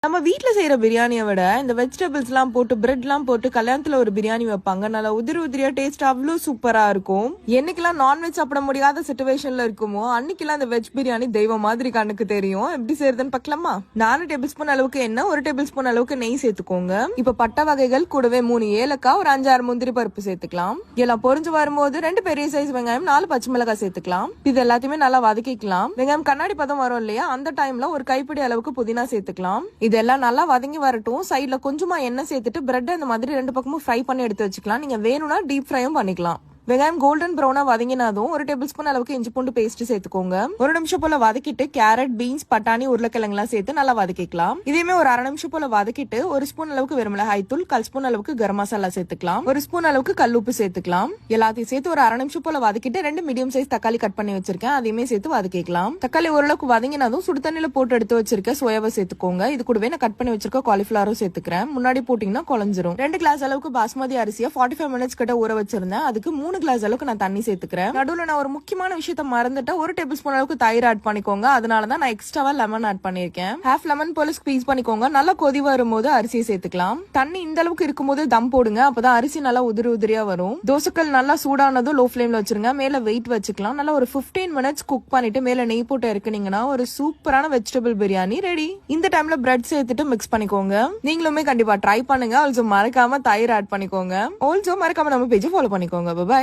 நம்ம வீட்ல செய்யற பிரியாணியை விட இந்த வெஜிடபிள்ஸ் எல்லாம் போட்டு பிரெட் எல்லாம் போட்டு கல்யாணத்துல ஒரு பிரியாணி வைப்பாங்க. நல்லா உதிரி உதிரியா டேஸ்ட் அவ்வளவு சூப்பரா இருக்கும். என்னைக்கெல்லாம் நான்வெஜ் சாப்பிட முடியாத சிச்சுவேஷன்ல இருக்குமோ அன்னைக்கெல்லாம் அந்த வெஜ் பிரியாணி தெய்வம் மாதிரி கண்ணுக்கு தெரியும். எப்படி செய்யறதுன்னு பார்க்கலாமா? 4 டேபிள் ஸ்பூன் அளவுக்கு எண்ணெய், 1 டேபிள் ஸ்பூன் அளவுக்கு நெய் சேர்த்துக்கோங்க. இப்ப பட்டை வகைகள் கூடவே 3 ஏலக்காய், ஒரு 5-6 முந்திரி பருப்பு சேர்த்துக்கலாம். எல்லாம் பொரிஞ்சு வரும்போது 2 பெரிய சைஸ் வெங்காயம், 4 பச்சை மிளகாய் சேர்த்துக்கலாம். இது எல்லாத்தையுமே நல்லா வதக்கிக்கலாம். வெங்காயம் கண்ணாடி பதம் வரும் இல்லையா, அந்த டைம்ல ஒரு கைப்பிடி அளவுக்கு புதினா சேர்த்துக்கலாம். இதெல்லாம் நல்லா வதங்கி வரட்டும். சைட்ல கொஞ்சமா எண்ணெய் சேர்த்துட்டு பிரெட் இந்த மாதிரி 2 பக்கமும் ஃப்ரை பண்ணி எடுத்து வச்சுக்கலாம். நீங்க வேணும்னா டீப் ஃப்ரையும் பண்ணிக்கலாம். வெங்காயம் கோல்டன் ப்ரௌனா வதங்கினதும் 1 டேபிள் ஸ்பூன் அளவுக்கு இஞ்சி பூண்டு பேஸ்ட் சேர்த்துக்கோங்க. 1 நிமிஷம் போல வதக்கிட்டு கேரட், பீன்ஸ், பட்டாணி, உருளைக்கிழங்கு எல்லாம் சேர்த்து நல்லா வதக்கிக்கலாம். இதையுமே ஒரு 1/2 நிமிஷம் போல வதக்கிட்டு 1 ஸ்பூன் அளவுக்கு வெறுமிளகாய் தூள், 1/4 ஸ்பூன் அளவுக்கு கரம் மசாலா சேர்த்துக்கலாம். 1 ஸ்பூன் அளவுக்கு கல்லுப்பு சேர்த்துக்கலாம். எல்லாத்தையும் சேர்த்து ஒரு 1/2 நிமிஷம் போல வதக்கிட்டு 2 மீடியம் சைஸ் தக்காளி கட் பண்ணி வச்சிருக்கேன், அதையுமே சேர்த்து வதக்கிக்கலாம். தக்காளி ஓரளவுக்கு வதங்கினதும் சுடு தண்ணியில போட்டு எடுத்து வச்சிருக்க சோயாவை சேர்த்துக்கோங்க. இது கூடவே நான் கட் பண்ணி வச்சிருக்க காலிஃபிளவரும் சேர்த்துக்கிறேன். முன்னாடி போட்டீங்கன்னா குழஞ்சிரும். 2 கிளாஸ் அளவுக்கு பாஸ்மதி அரிசியை 45 மினிட்ஸ் கிட்ட ஊற வச்சிருந்தேன். அதுக்கு 3 கிளாஸ் அளவுக்கு நான் தண்ணி சேர்த்துக்கிறேன். நடுவுல நான் ஒரு முக்கியமான விஷயத்த மறந்துட்டேன். 1 டேபிள் ஸ்பூன் அளவுக்கு தயிர் ஆட் பண்ணிக்கோங்க. அதனாலதான் நான் எக்ஸ்ட்ராவா லெமன் ஆட் பண்ணிருக்கேன். ஹாஃப் லெமன் போல ஸ்குவீஸ் பண்ணிக்கோங்க. நல்லா கொதி வரும்போது அரிசியை சேர்த்துக்கலாம். தண்ணி இந்த அளவுக்கு இருக்கும்போது தம் போடுங்க. அப்பதான் அரிசி நல்லா உதிரி உதிரியா வரும். தோசைக்கல் நல்லா சூடானதும் லோ ஃபிளேம்ல வச்சிருங்க. மேல வெயிட் வச்சுக்கலாம். நல்லா ஒரு 15 மினிட்ஸ் குக் பண்ணிட்டு மேல நெய் போட்டு இறக்குனீங்கன்னா ஒரு சூப்பரான வெஜிடபிள் பிரியாணி ரெடி. இந்த டைம்ல பிரெட் சேர்த்துட்டு மிக்ஸ் பண்ணிக்கோங்க. நீங்களுமே கண்டிப்பா ட்ரை பண்ணுங்க. ஆல்சோ மறக்காம தயிர் ஆட் பண்ணிக்கோங்க. ஆல்சோ மறக்காம நம்ம பேஜ் ஃபாலோ பண்ணிக்கோங்க. பை.